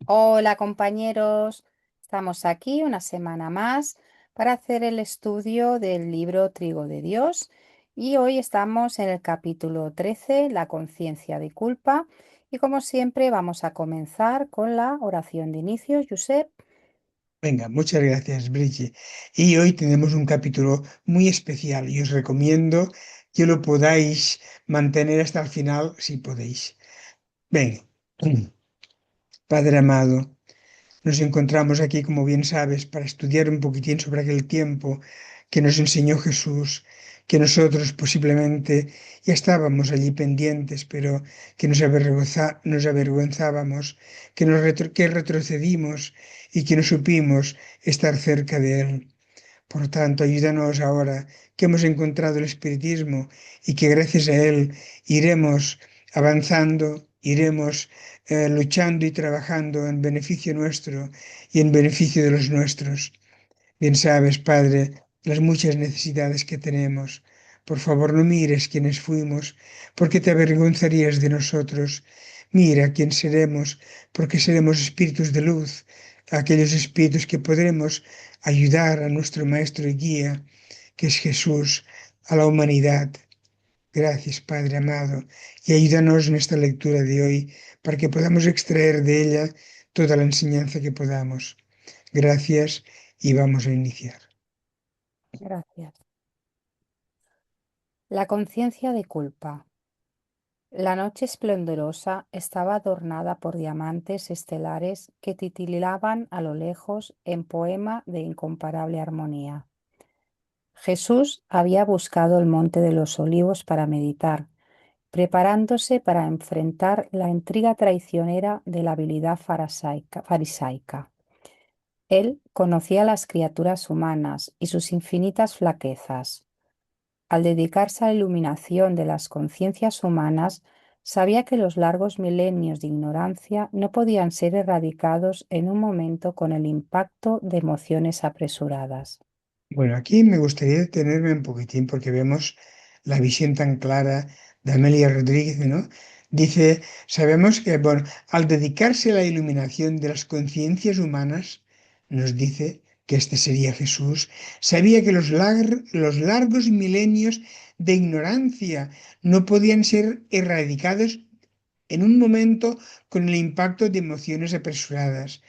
Hola compañeros, estamos aquí una semana más para hacer el estudio del libro Trigo de Dios y hoy estamos en el capítulo 13, la conciencia de culpa, y como siempre vamos a comenzar con la oración de inicio. Josep, Venga, muchas gracias, Brigitte. Y hoy tenemos un capítulo muy especial y os recomiendo que lo podáis mantener hasta el final si podéis. Venga, Padre amado, nos encontramos aquí, como bien sabes, para estudiar un poquitín sobre aquel tiempo que nos enseñó Jesús, que nosotros posiblemente ya estábamos allí pendientes, pero que nos avergonzábamos, que retrocedimos y que no supimos estar cerca de Él. Por tanto, ayúdanos ahora que hemos encontrado el Espiritismo y que gracias a él iremos avanzando, iremos luchando y trabajando en beneficio nuestro y en beneficio de los nuestros. Bien sabes, Padre, las muchas necesidades que tenemos. Por favor, no mires quiénes fuimos, porque te avergonzarías de nosotros. Mira quién seremos, porque seremos espíritus de luz, aquellos espíritus que podremos ayudar a nuestro Maestro y Guía, que es Jesús, a la humanidad. Gracias, Padre amado, y ayúdanos en esta lectura de hoy para que podamos extraer de ella toda la enseñanza que podamos. Gracias y vamos a iniciar. gracias. La conciencia de culpa. La noche esplendorosa estaba adornada por diamantes estelares que titilaban a lo lejos en poema de incomparable armonía. Jesús había buscado el Monte de los Olivos para meditar, preparándose para enfrentar la intriga traicionera de la habilidad farisaica. Él conocía las criaturas humanas y sus infinitas flaquezas. Al dedicarse a la iluminación de las conciencias humanas, sabía que los largos milenios de ignorancia no podían ser erradicados en un momento con el impacto de emociones apresuradas. Bueno, aquí me gustaría detenerme un poquitín porque vemos la visión tan clara de Amelia Rodríguez, ¿no? Dice, sabemos que, bueno, al dedicarse a la iluminación de las conciencias humanas, nos dice que este sería Jesús, sabía que los largos milenios de ignorancia no podían ser erradicados en un momento con el impacto de emociones apresuradas.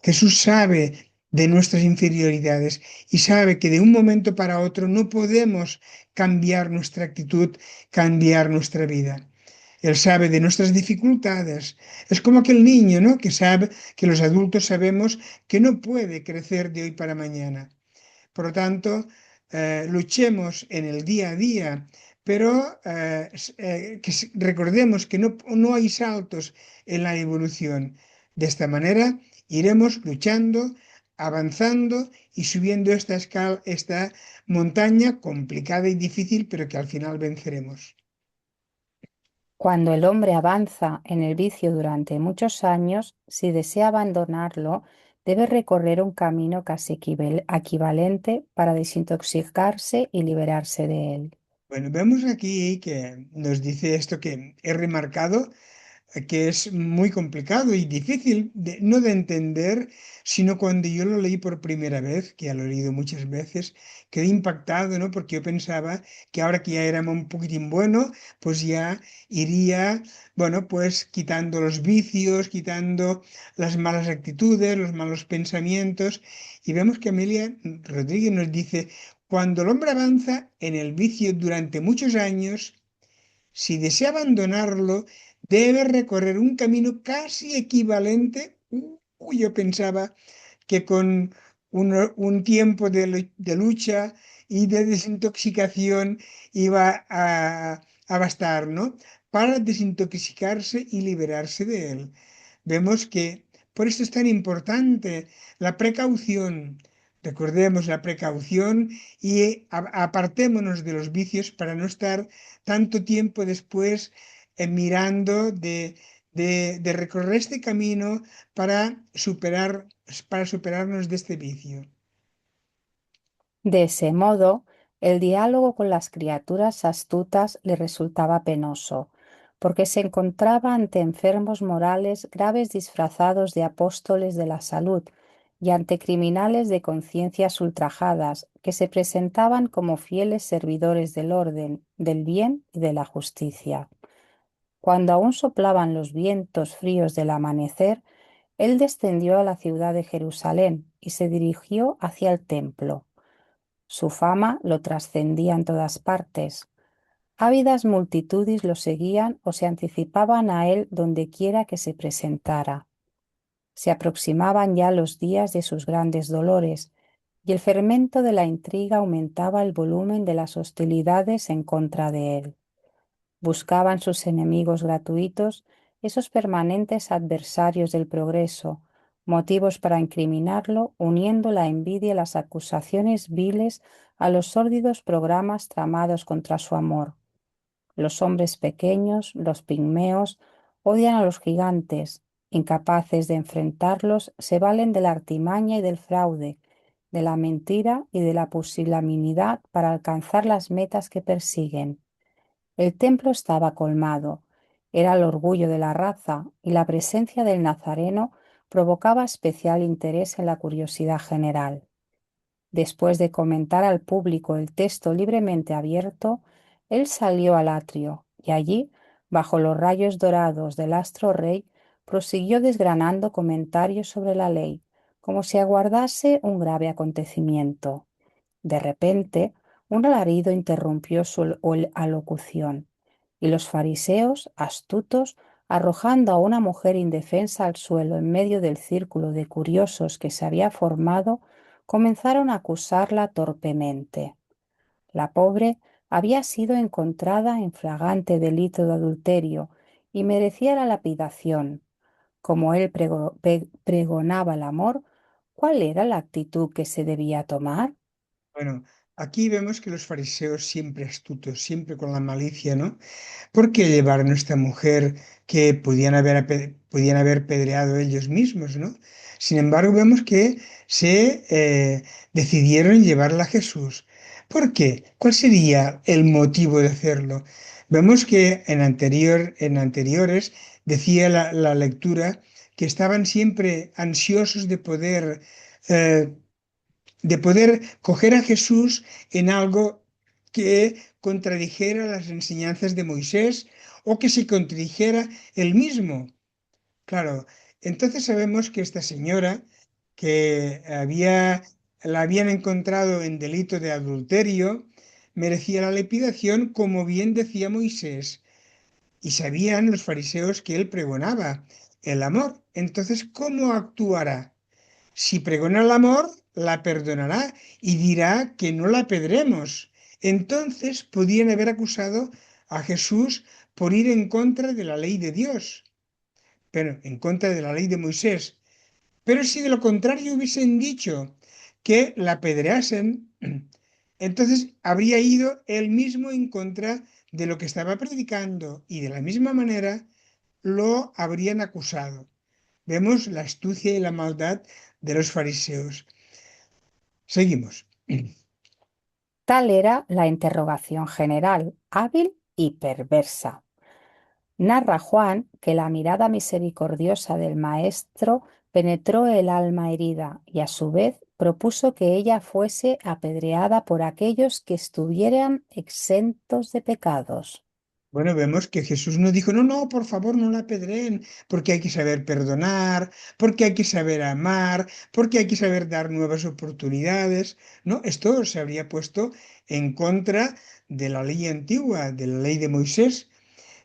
Jesús sabe de nuestras inferioridades y sabe que de un momento para otro no podemos cambiar nuestra actitud, cambiar nuestra vida. Él sabe de nuestras dificultades. Es como aquel niño, ¿no? Que sabe que los adultos sabemos que no puede crecer de hoy para mañana. Por lo tanto, luchemos en el día a día, pero recordemos que no hay saltos en la evolución. De esta manera iremos luchando, avanzando y subiendo esta montaña complicada y difícil, pero que al final venceremos. Cuando el hombre avanza en el vicio durante muchos años, si desea abandonarlo, debe recorrer un camino casi equivalente para desintoxicarse y liberarse de él. Bueno, vemos aquí que nos dice esto que he remarcado, que es muy complicado y difícil, no de entender, sino cuando yo lo leí por primera vez, que ya lo he leído muchas veces, quedé impactado, ¿no? Porque yo pensaba que ahora que ya era un poquitín bueno, pues ya iría, bueno, pues quitando los vicios, quitando las malas actitudes, los malos pensamientos, y vemos que Amelia Rodríguez nos dice, cuando el hombre avanza en el vicio durante muchos años, si desea abandonarlo, debe recorrer un camino casi equivalente. Yo pensaba que con un tiempo de lucha y de desintoxicación iba a bastar, ¿no? Para desintoxicarse y liberarse de él. Vemos que por eso es tan importante la precaución. Recordemos la precaución y apartémonos de los vicios para no estar tanto tiempo después mirando de recorrer este camino para para superarnos de este vicio. De ese modo, el diálogo con las criaturas astutas le resultaba penoso, porque se encontraba ante enfermos morales graves disfrazados de apóstoles de la salud y ante criminales de conciencias ultrajadas que se presentaban como fieles servidores del orden, del bien y de la justicia. Cuando aún soplaban los vientos fríos del amanecer, él descendió a la ciudad de Jerusalén y se dirigió hacia el templo. Su fama lo trascendía en todas partes. Ávidas multitudes lo seguían o se anticipaban a él dondequiera que se presentara. Se aproximaban ya los días de sus grandes dolores, y el fermento de la intriga aumentaba el volumen de las hostilidades en contra de él. Buscaban sus enemigos gratuitos, esos permanentes adversarios del progreso, motivos para incriminarlo, uniendo la envidia y las acusaciones viles a los sórdidos programas tramados contra su amor. Los hombres pequeños, los pigmeos, odian a los gigantes, incapaces de enfrentarlos, se valen de la artimaña y del fraude, de la mentira y de la pusilanimidad para alcanzar las metas que persiguen. El templo estaba colmado, era el orgullo de la raza y la presencia del Nazareno provocaba especial interés en la curiosidad general. Después de comentar al público el texto libremente abierto, él salió al atrio y allí, bajo los rayos dorados del astro rey, prosiguió desgranando comentarios sobre la ley, como si aguardase un grave acontecimiento. De repente, un alarido interrumpió su alocución, y los fariseos, astutos, arrojando a una mujer indefensa al suelo en medio del círculo de curiosos que se había formado, comenzaron a acusarla torpemente. La pobre había sido encontrada en flagrante delito de adulterio y merecía la lapidación. Como él pregonaba el amor, ¿cuál era la actitud que se debía tomar? Bueno, aquí vemos que los fariseos siempre astutos, siempre con la malicia, ¿no? ¿Por qué llevaron a esta mujer que podían haber pedreado ellos mismos, ¿no? Sin embargo, vemos que se decidieron llevarla a Jesús. ¿Por qué? ¿Cuál sería el motivo de hacerlo? Vemos que en anteriores decía la lectura que estaban siempre ansiosos eh, de poder coger a Jesús en algo que contradijera las enseñanzas de Moisés o que se contradijera él mismo. Claro, entonces sabemos que esta señora la habían encontrado en delito de adulterio, merecía la lapidación, como bien decía Moisés, y sabían los fariseos que él pregonaba el amor. Entonces, ¿cómo actuará? Si pregona el amor, la perdonará y dirá que no la apedremos. Entonces podían haber acusado a Jesús por ir en contra de la ley de Dios, pero en contra de la ley de Moisés. Pero si de lo contrario hubiesen dicho que la apedreasen, entonces habría ido él mismo en contra de lo que estaba predicando y de la misma manera lo habrían acusado. Vemos la astucia y la maldad de los fariseos. Seguimos. Tal era la interrogación general, hábil y perversa. Narra Juan que la mirada misericordiosa del maestro penetró el alma herida y a su vez propuso que ella fuese apedreada por aquellos que estuvieran exentos de pecados. Bueno, vemos que Jesús no dijo, no, no, por favor, no la apedreen, porque hay que saber perdonar, porque hay que saber amar, porque hay que saber dar nuevas oportunidades. No, esto se habría puesto en contra de la ley antigua, de la ley de Moisés.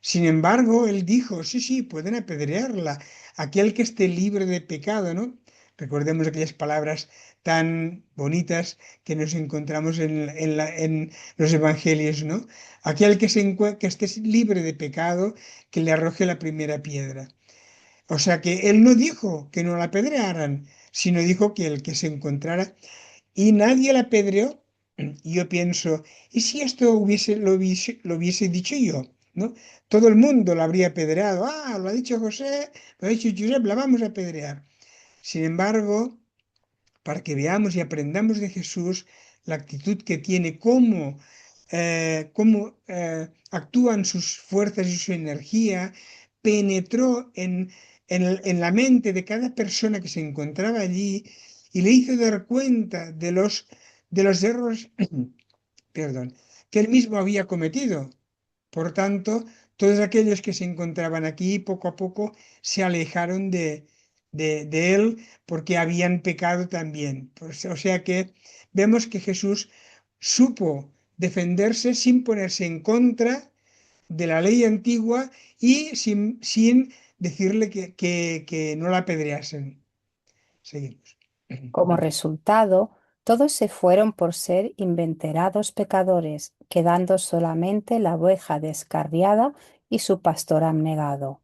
Sin embargo, él dijo, sí, sí, pueden apedrearla, aquel que esté libre de pecado, ¿no? Recordemos aquellas palabras tan bonitas que nos encontramos en los evangelios, ¿no? Aquel que esté libre de pecado, que le arroje la primera piedra. O sea que él no dijo que no la apedrearan, sino dijo que el que se encontrara y nadie la apedreó. Y yo pienso, ¿y si esto lo hubiese dicho yo? ¿No? Todo el mundo la habría apedreado. Ah, lo ha dicho José, lo ha dicho Josep, la vamos a apedrear. Sin embargo, para que veamos y aprendamos de Jesús la actitud que tiene, cómo cómo actúan sus fuerzas y su energía, penetró en la mente de cada persona que se encontraba allí y le hizo dar cuenta de los errores, perdón, que él mismo había cometido. Por tanto, todos aquellos que se encontraban aquí poco a poco se alejaron de él porque habían pecado también. O sea que vemos que Jesús supo defenderse sin ponerse en contra de la ley antigua y sin decirle que no la apedreasen. Seguimos. Como resultado, todos se fueron por ser inventerados pecadores, quedando solamente la oveja descarriada y su pastor abnegado.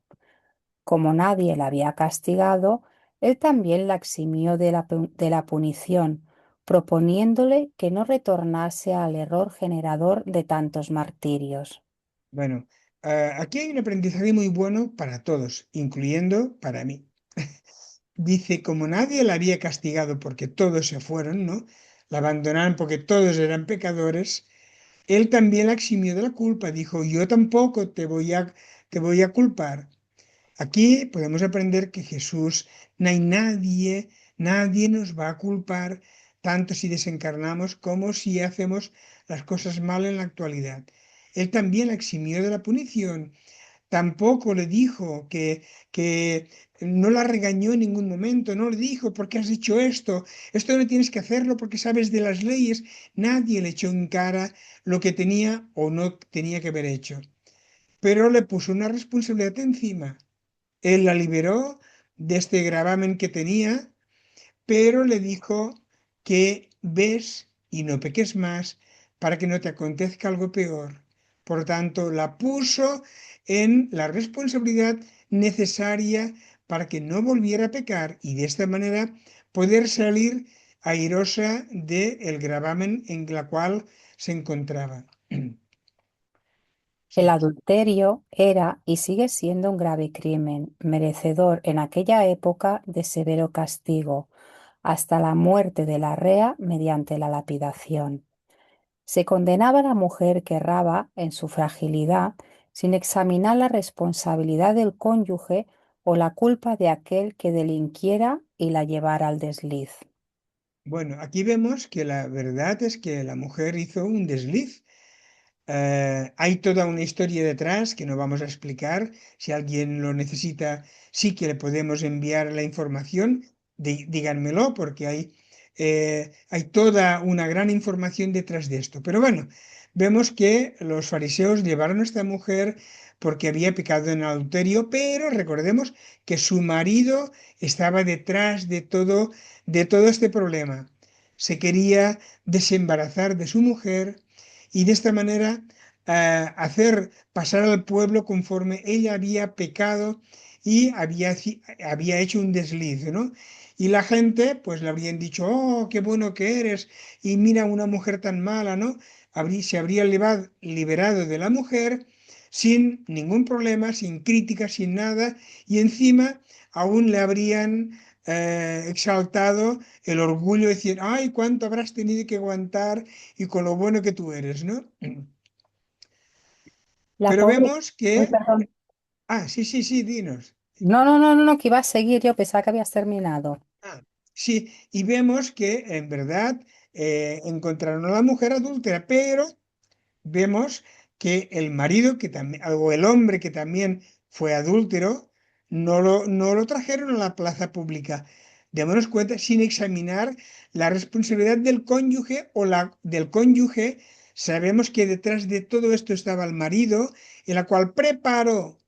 Como nadie la había castigado, él también la eximió de la punición, proponiéndole que no retornase al error generador de tantos martirios. Bueno, aquí hay un aprendizaje muy bueno para todos, incluyendo para mí. Dice, como nadie la había castigado porque todos se fueron, ¿no? La abandonaron porque todos eran pecadores, él también la eximió de la culpa. Dijo, yo tampoco te voy a culpar. Aquí podemos aprender que Jesús, no hay nadie nos va a culpar tanto si desencarnamos como si hacemos las cosas mal en la actualidad. Él también la eximió de la punición. Tampoco le dijo que no la regañó en ningún momento, no le dijo, ¿por qué has hecho esto? Esto no tienes que hacerlo porque sabes de las leyes. Nadie le echó en cara lo que tenía o no tenía que haber hecho, pero le puso una responsabilidad encima. Él la liberó de este gravamen que tenía, pero le dijo que ves y no peques más para que no te acontezca algo peor. Por tanto, la puso en la responsabilidad necesaria para que no volviera a pecar y de esta manera poder salir airosa del gravamen en la cual se encontraba. El Sí. adulterio era y sigue siendo un grave crimen, merecedor en aquella época de severo castigo, hasta la muerte de la rea mediante la lapidación. Se condenaba a la mujer que erraba en su fragilidad sin examinar la responsabilidad del cónyuge o la culpa de aquel que delinquiera y la llevara al desliz. Bueno, aquí vemos que la verdad es que la mujer hizo un desliz. Hay toda una historia detrás que no vamos a explicar. Si alguien lo necesita, sí que le podemos enviar la información. Díganmelo, porque hay toda una gran información detrás de esto. Pero bueno, vemos que los fariseos llevaron a esta mujer porque había pecado en adulterio, pero recordemos que su marido estaba detrás de todo este problema. Se quería desembarazar de su mujer y de esta manera hacer pasar al pueblo conforme ella había pecado y había hecho un desliz, ¿no? Y la gente, pues le habrían dicho, oh, qué bueno que eres, y mira una mujer tan mala, ¿no? Se habría liberado de la mujer sin ningún problema, sin crítica, sin nada, y encima aún le habrían exaltado el orgullo de decir, ay, cuánto habrás tenido que aguantar y con lo bueno que tú eres, ¿no? La Pero pobre... vemos que, Uy, perdón. sí, sí, sí, dinos. No, no, no, no, no, que iba a seguir, yo pensaba que habías terminado. Sí, y vemos que en verdad encontraron a la mujer adúltera, pero vemos que el marido que también, o el hombre que también fue adúltero, no lo trajeron a la plaza pública. Démonos cuenta sin examinar la responsabilidad del cónyuge o la del cónyuge. Sabemos que detrás de todo esto estaba el marido, en la cual preparó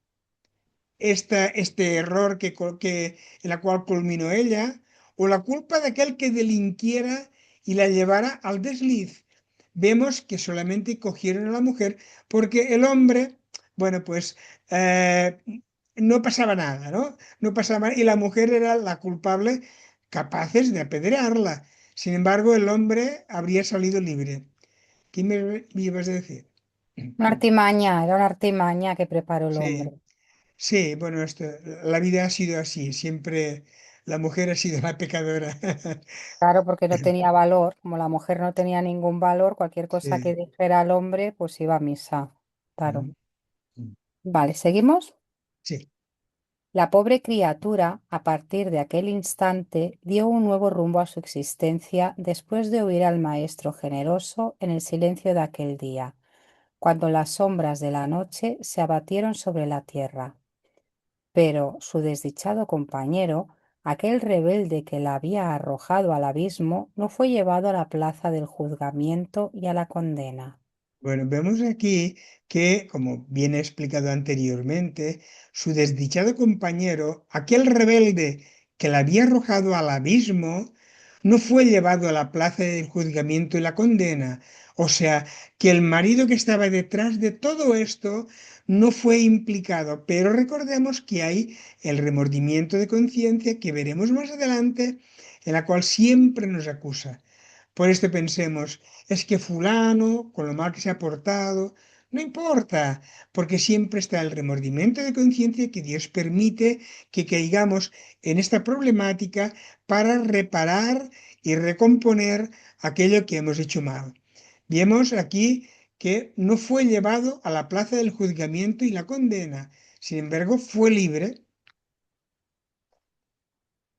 este error en la cual culminó ella, o la culpa de aquel que delinquiera y la llevara al desliz. Vemos que solamente cogieron a la mujer porque el hombre, bueno, pues eh, no pasaba nada, ¿no? No pasaba nada, y la mujer era la culpable, capaces de apedrearla. Sin embargo, el hombre habría salido libre. ¿Qué me ibas a decir? Una artimaña, era una artimaña que preparó el Sí. hombre. Sí, bueno, la vida ha sido así, siempre la mujer ha sido la pecadora. Claro, porque no tenía valor, como la mujer no tenía ningún valor, cualquier cosa que Sí. dijera el hombre, pues iba a misa. Claro. Mm, mm. Vale, ¿seguimos? Sí. La pobre criatura, a partir de aquel instante, dio un nuevo rumbo a su existencia después de oír al Maestro generoso en el silencio de aquel día, cuando las sombras de la noche se abatieron sobre la tierra. Pero su desdichado compañero, aquel rebelde que la había arrojado al abismo, no fue llevado a la plaza del juzgamiento y a la condena. Bueno, vemos aquí que, como bien he explicado anteriormente, su desdichado compañero, aquel rebelde que la había arrojado al abismo, no fue llevado a la plaza del juzgamiento y la condena. O sea, que el marido que estaba detrás de todo esto no fue implicado. Pero recordemos que hay el remordimiento de conciencia que veremos más adelante, en la cual siempre nos acusa. Por esto pensemos, es que fulano, con lo mal que se ha portado, no importa, porque siempre está el remordimiento de conciencia que Dios permite que caigamos en esta problemática para reparar y recomponer aquello que hemos hecho mal. Vemos aquí que no fue llevado a la plaza del juzgamiento y la condena, sin embargo fue libre.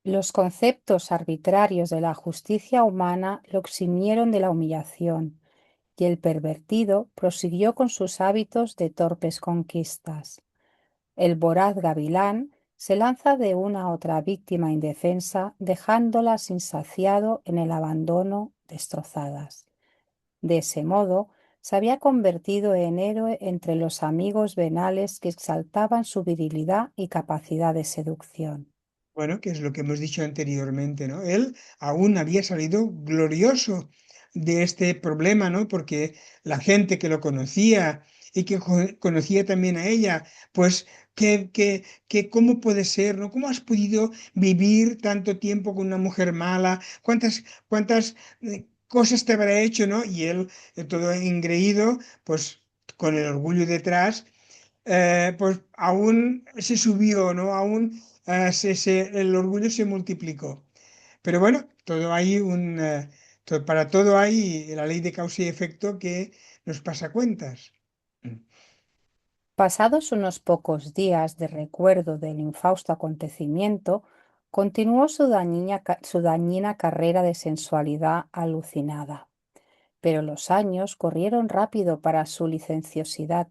Los conceptos arbitrarios de la justicia humana lo eximieron de la humillación, y el pervertido prosiguió con sus hábitos de torpes conquistas. El voraz gavilán se lanza de una a otra víctima indefensa, dejándolas insaciado en el abandono, destrozadas. De ese modo, se había convertido en héroe entre los amigos venales que exaltaban su virilidad y capacidad de seducción. Bueno, que es lo que hemos dicho anteriormente, ¿no? Él aún había salido glorioso de este problema, ¿no? Porque la gente que lo conocía y que conocía también a ella, pues, ¿cómo puede ser, ¿no? ¿Cómo has podido vivir tanto tiempo con una mujer mala? ¿Cuántas cosas te habrá hecho, ¿no? Y él, todo engreído, pues, con el orgullo detrás pues aún se subió, ¿no? Aún el orgullo se multiplicó. Pero bueno, para todo hay la ley de causa y efecto que nos pasa cuentas. Mm. Pasados unos pocos días de recuerdo del infausto acontecimiento, continuó su dañina carrera de sensualidad alucinada. Pero los años corrieron rápido para su licenciosidad.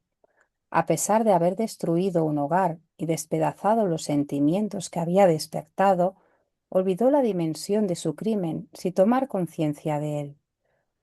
A pesar de haber destruido un hogar y despedazado los sentimientos que había despertado, olvidó la dimensión de su crimen sin tomar conciencia de él.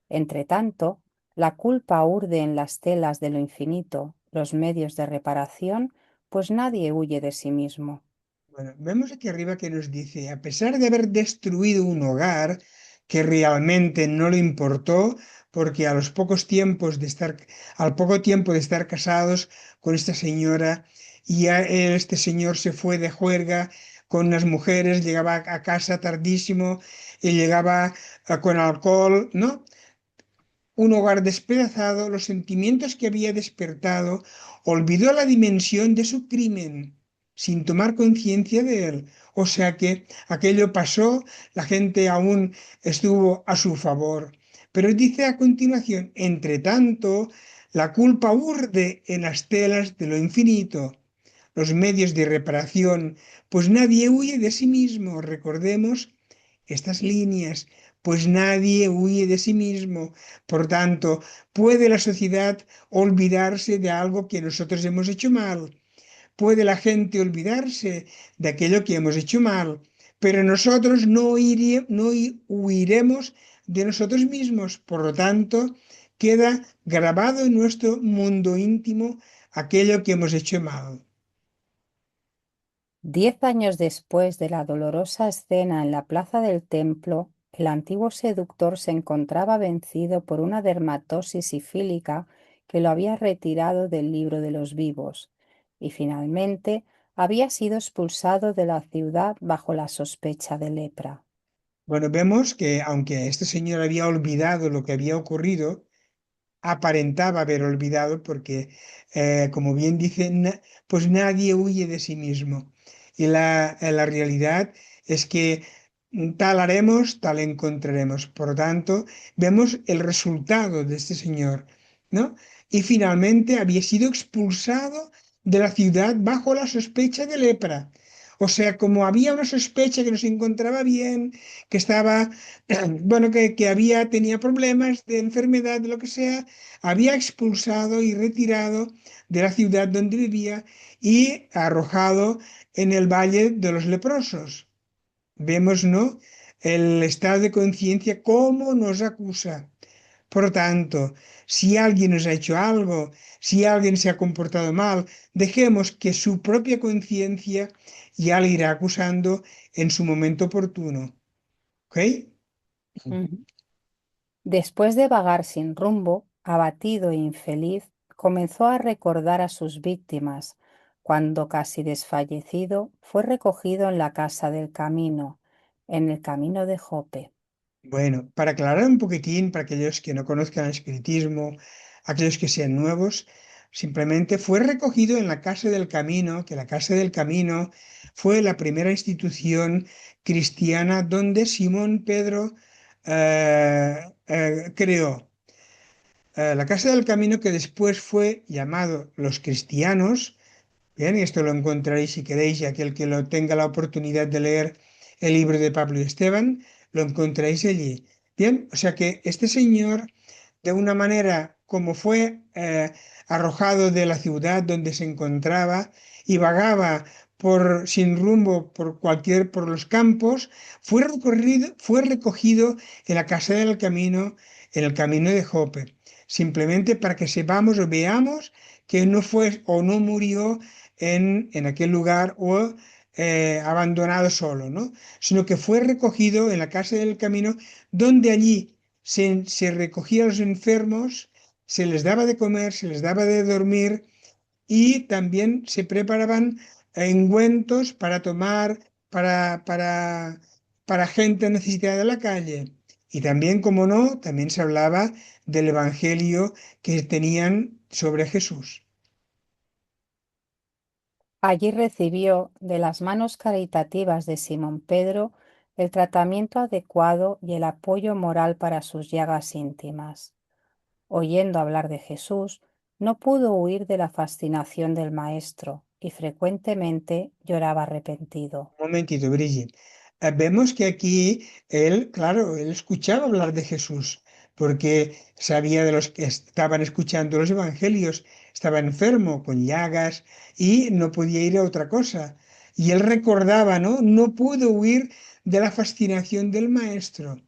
Entretanto, la culpa urde en las telas de lo infinito, los medios de reparación, pues nadie huye de sí mismo. Bueno, vemos aquí arriba que nos dice, a pesar de haber destruido un hogar que realmente no le importó, porque al poco tiempo de estar casados con esta señora, este señor se fue de juerga con unas mujeres, llegaba a casa tardísimo y llegaba con alcohol, ¿no? Un hogar despedazado, los sentimientos que había despertado, olvidó la dimensión de su crimen sin tomar conciencia de él. O sea que aquello pasó, la gente aún estuvo a su favor. Pero dice a continuación, entre tanto, la culpa urde en las telas de lo infinito, los medios de reparación, pues nadie huye de sí mismo. Recordemos estas líneas, pues nadie huye de sí mismo. Por tanto, ¿puede la sociedad olvidarse de algo que nosotros hemos hecho mal? ¿Puede la gente olvidarse de aquello que hemos hecho mal? Pero nosotros no huiremos de nosotros mismos. Por lo tanto, queda grabado en nuestro mundo íntimo aquello que hemos hecho mal. 10 años después de la dolorosa escena en la plaza del templo, el antiguo seductor se encontraba vencido por una dermatosis sifílica que lo había retirado del libro de los vivos, y finalmente había sido expulsado de la ciudad bajo la sospecha de lepra. Bueno, vemos que aunque este señor había olvidado lo que había ocurrido, aparentaba haber olvidado porque, como bien dice, pues nadie huye de sí mismo. y la realidad es que tal haremos, tal encontraremos. Por lo tanto, vemos el resultado de este señor, ¿no? Y finalmente había sido expulsado de la ciudad bajo la sospecha de lepra. O sea, como había una sospecha que no se encontraba bien, que estaba, bueno, tenía problemas de enfermedad, de lo que sea, había expulsado y retirado de la ciudad donde vivía y arrojado en el valle de los leprosos. Vemos, ¿no? El estado de conciencia, cómo nos acusa. Por lo tanto, si alguien nos ha hecho algo, si alguien se ha comportado mal, dejemos que su propia conciencia ya le irá acusando en su momento oportuno. ¿Ok? Ujú. Después de vagar sin rumbo, abatido e infeliz, comenzó a recordar a sus víctimas, cuando casi desfallecido fue recogido en la casa del camino, en el camino de Jope. Bueno, para aclarar un poquitín, para aquellos que no conozcan el espiritismo, aquellos que sean nuevos, simplemente fue recogido en la Casa del Camino, que la Casa del Camino fue la primera institución cristiana donde Simón Pedro creó. La Casa del Camino, que después fue llamado los cristianos. Bien, y esto lo encontraréis si queréis, y aquel que lo tenga la oportunidad de leer el libro de Pablo y Esteban, lo encontráis allí. Bien, o sea que este señor, de una manera como fue arrojado de la ciudad donde se encontraba y vagaba sin rumbo por los campos, fue recogido en la casa del camino, en el camino de Jope, simplemente para que sepamos o veamos que no fue o no murió en aquel lugar o abandonado solo, ¿no? Sino que fue recogido en la casa del camino, donde allí se recogía a los enfermos, se les daba de comer, se les daba de dormir y también se preparaban ungüentos para tomar para gente necesitada de la calle. Y también, como no, también se hablaba del evangelio que tenían sobre Jesús. Allí recibió de las manos caritativas de Simón Pedro el tratamiento adecuado y el apoyo moral para sus llagas íntimas. Oyendo hablar de Jesús, no pudo huir de la fascinación del Maestro y frecuentemente lloraba arrepentido. Un momentito, Brigitte. Vemos que aquí él, claro, él escuchaba hablar de Jesús, porque sabía de los que estaban escuchando los evangelios, estaba enfermo, con llagas, y no podía ir a otra cosa. Y él recordaba, ¿no? No pudo huir de la fascinación del maestro.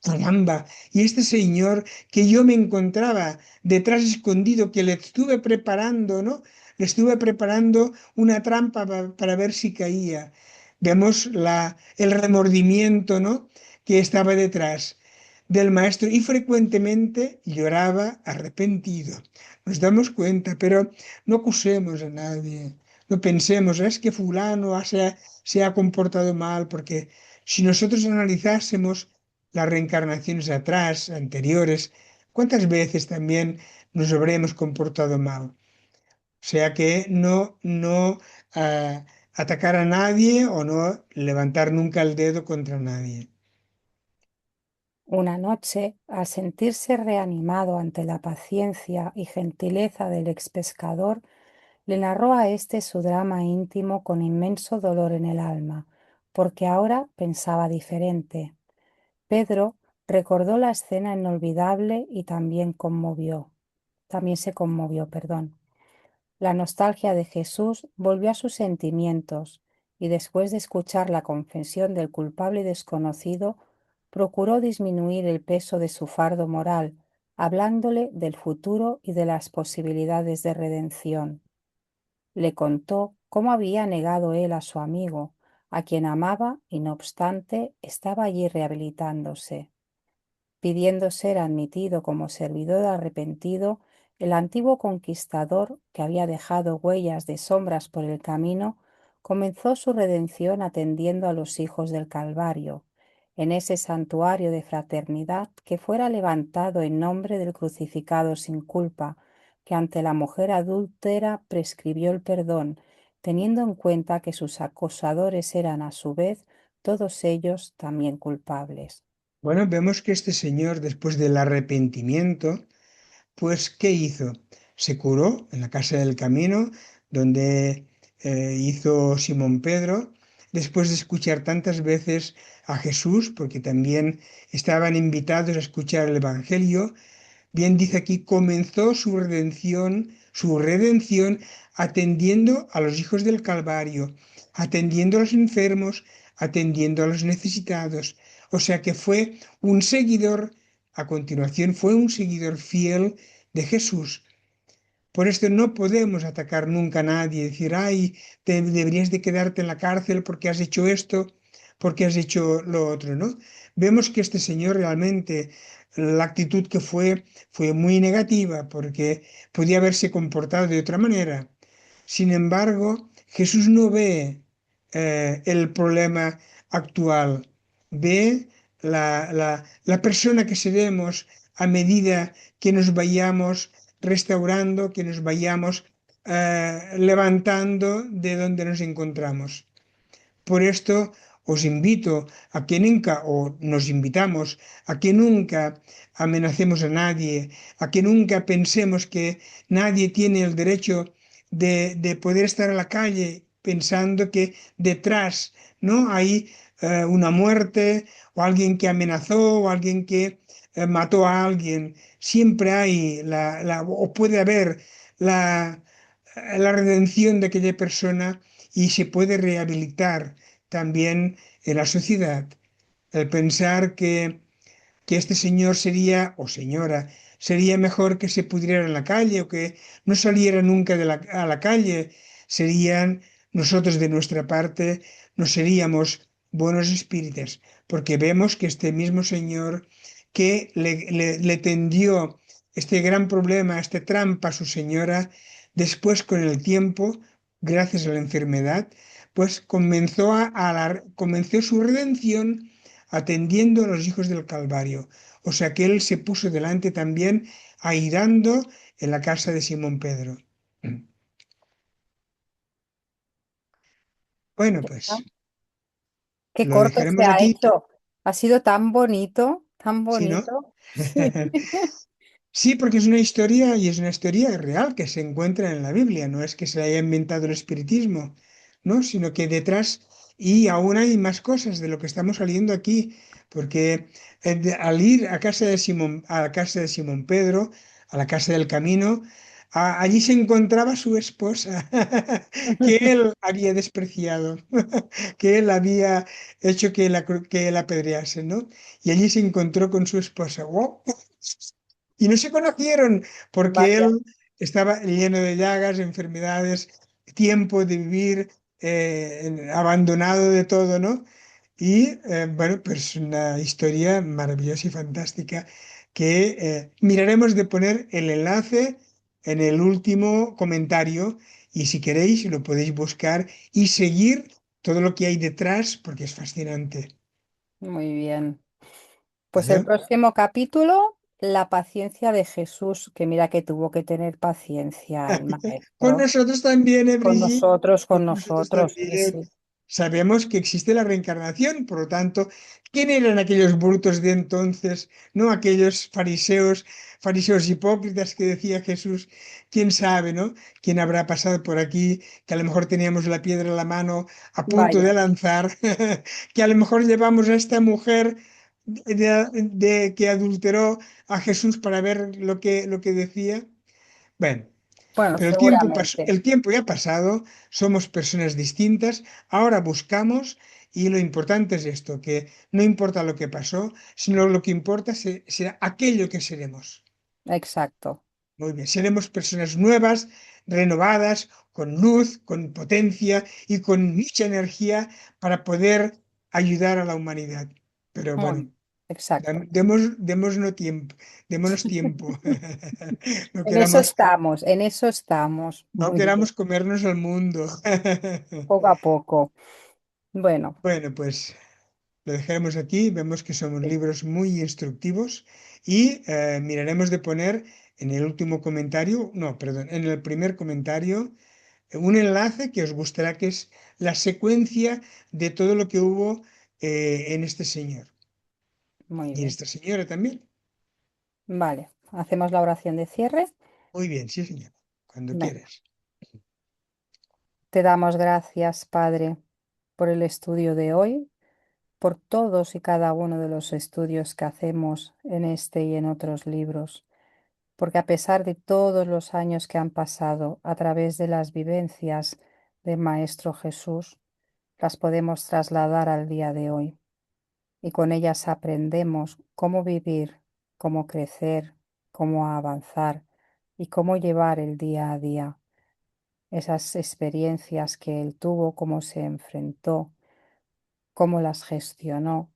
Caramba, y este señor que yo me encontraba detrás escondido, que le estuve preparando, ¿no? Le estuve preparando una trampa para ver si caía. Vemos el remordimiento, ¿no? Que estaba detrás del maestro y frecuentemente lloraba arrepentido. Nos damos cuenta, pero no acusemos a nadie. No pensemos, es que fulano se ha comportado mal, porque si nosotros analizásemos las reencarnaciones atrás, anteriores, ¿cuántas veces también nos habremos comportado mal? O sea que no atacar a nadie o no levantar nunca el dedo contra nadie. Una noche, al sentirse reanimado ante la paciencia y gentileza del ex pescador, le narró a éste su drama íntimo con inmenso dolor en el alma, porque ahora pensaba diferente. Pedro recordó la escena inolvidable y también se conmovió, perdón. La nostalgia de Jesús volvió a sus sentimientos y después de escuchar la confesión del culpable desconocido, procuró disminuir el peso de su fardo moral, hablándole del futuro y de las posibilidades de redención. Le contó cómo había negado él a su amigo, a quien amaba y no obstante estaba allí rehabilitándose. Pidiendo ser admitido como servidor arrepentido, el antiguo conquistador, que había dejado huellas de sombras por el camino, comenzó su redención atendiendo a los hijos del Calvario, en ese santuario de fraternidad que fuera levantado en nombre del crucificado sin culpa, que ante la mujer adúltera prescribió el perdón, teniendo en cuenta que sus acosadores eran a su vez todos ellos también culpables. Bueno, vemos que este señor, después del arrepentimiento, pues, ¿qué hizo? Se curó en la casa del camino, donde hizo Simón Pedro, después de escuchar tantas veces a Jesús, porque también estaban invitados a escuchar el Evangelio. Bien dice aquí, comenzó su redención atendiendo a los hijos del Calvario, atendiendo a los enfermos, atendiendo a los necesitados. O sea que fue un seguidor, a continuación fue un seguidor fiel de Jesús. Por esto no podemos atacar nunca a nadie, decir, ay, deberías de quedarte en la cárcel porque has hecho esto, porque has hecho lo otro, ¿no? Vemos que este señor realmente, la actitud que fue muy negativa porque podía haberse comportado de otra manera. Sin embargo, Jesús no ve el problema actual, ve la persona que seremos a medida que nos vayamos restaurando, que nos vayamos levantando de donde nos encontramos. Por esto os invito a que nunca, o nos invitamos a que nunca amenacemos a nadie, a que nunca pensemos que nadie tiene el derecho de poder estar en la calle pensando que detrás, ¿no? Hay una muerte o alguien que amenazó o alguien que mató a alguien. Siempre hay o puede haber la, la redención de aquella persona y se puede rehabilitar también en la sociedad. El pensar que este señor sería, o señora, sería mejor que se pudriera en la calle o que no saliera nunca a la calle, serían nosotros de nuestra parte, no seríamos buenos espíritus, porque vemos que este mismo señor que le tendió este gran problema, esta trampa a su señora, después con el tiempo, gracias a la enfermedad, pues comenzó su redención atendiendo a los hijos del Calvario. O sea que él se puso delante también, airando en la casa de Simón Pedro. Bueno, Ah, pues qué lo corto se dejaremos ha aquí, hecho. Ha sido tan bonito, tan ¿sí, no? bonito. Sí. Sí, porque es una historia y es una historia real que se encuentra en la Biblia, no es que se la haya inventado el espiritismo, ¿no? Sino que detrás, y aún hay más cosas de lo que estamos saliendo aquí, porque al ir a casa de Simón, a la casa de Simón Pedro, a la casa del camino, allí se encontraba su esposa, que él había despreciado, que él había hecho que la apedrease, ¿no? Y allí se encontró con su esposa. ¡Wow! Y no se conocieron porque Vaya. él estaba lleno de llagas, enfermedades, tiempo de vivir abandonado de todo, ¿no? Y bueno, pues una historia maravillosa y fantástica que miraremos de poner el enlace en el último comentario y si queréis lo podéis buscar y seguir todo lo que hay detrás porque es fascinante, Muy bien. Pues el ¿vale? próximo capítulo, la paciencia de Jesús, que mira que tuvo que tener paciencia el Con maestro. nosotros también, Brigitte, con Con nosotros nosotros, sí, también. sí. Sabemos que existe la reencarnación, por lo tanto, ¿quién eran aquellos brutos de entonces? ¿No? Aquellos fariseos hipócritas que decía Jesús, quién sabe, ¿no? ¿Quién habrá pasado por aquí? Que a lo mejor teníamos la piedra en la mano a punto de Vaya. lanzar, que a lo mejor llevamos a esta mujer que adulteró a Jesús para ver lo que decía. Bueno. Bueno, Pero seguramente. el tiempo ya ha pasado, somos personas distintas, ahora buscamos y lo importante es esto, que no importa lo que pasó, sino lo que importa será aquello que seremos. Exacto. Muy bien, seremos personas nuevas, renovadas, con luz, con potencia y con mucha energía para poder ayudar a la humanidad. Pero bueno, Muy, exacto. démonos tiempo. No En eso queramos, estamos, en eso estamos. no Muy bien. queramos comernos el mundo. Poco a poco. Bueno, Bueno, pues lo dejaremos aquí. Vemos que son sí, libros muy instructivos y miraremos de poner en el último comentario, no, perdón, en el primer comentario un enlace que os gustará, que es la secuencia de todo lo que hubo en este señor Muy y en bien. esta señora también. Vale, hacemos la oración de cierre. Muy bien, sí, señor. Cuando Venga. quieras. Te damos gracias, Padre, por el estudio de hoy, por todos y cada uno de los estudios que hacemos en este y en otros libros, porque a pesar de todos los años que han pasado a través de las vivencias del Maestro Jesús, las podemos trasladar al día de hoy y con ellas aprendemos cómo vivir, cómo crecer, cómo avanzar y cómo llevar el día a día. Esas experiencias que él tuvo, cómo se enfrentó, cómo las gestionó,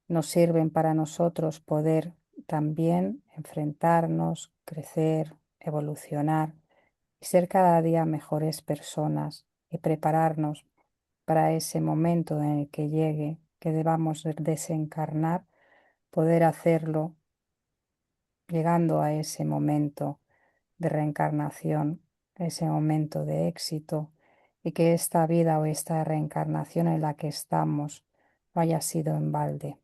nos sirven para nosotros poder también enfrentarnos, crecer, evolucionar y ser cada día mejores personas y prepararnos para ese momento en el que llegue, que debamos desencarnar, poder hacerlo llegando a ese momento de reencarnación, ese momento de éxito, y que esta vida o esta reencarnación en la que estamos no haya sido en balde.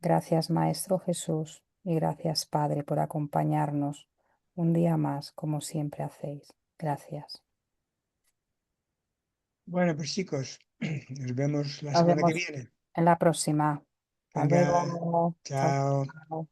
Gracias, Maestro Jesús, y gracias, Padre, por acompañarnos un día más, como siempre hacéis. Gracias. Bueno, pues chicos, nos vemos la Nos semana que vemos viene. en la próxima. Hasta Venga, luego. Chao, chao. chao.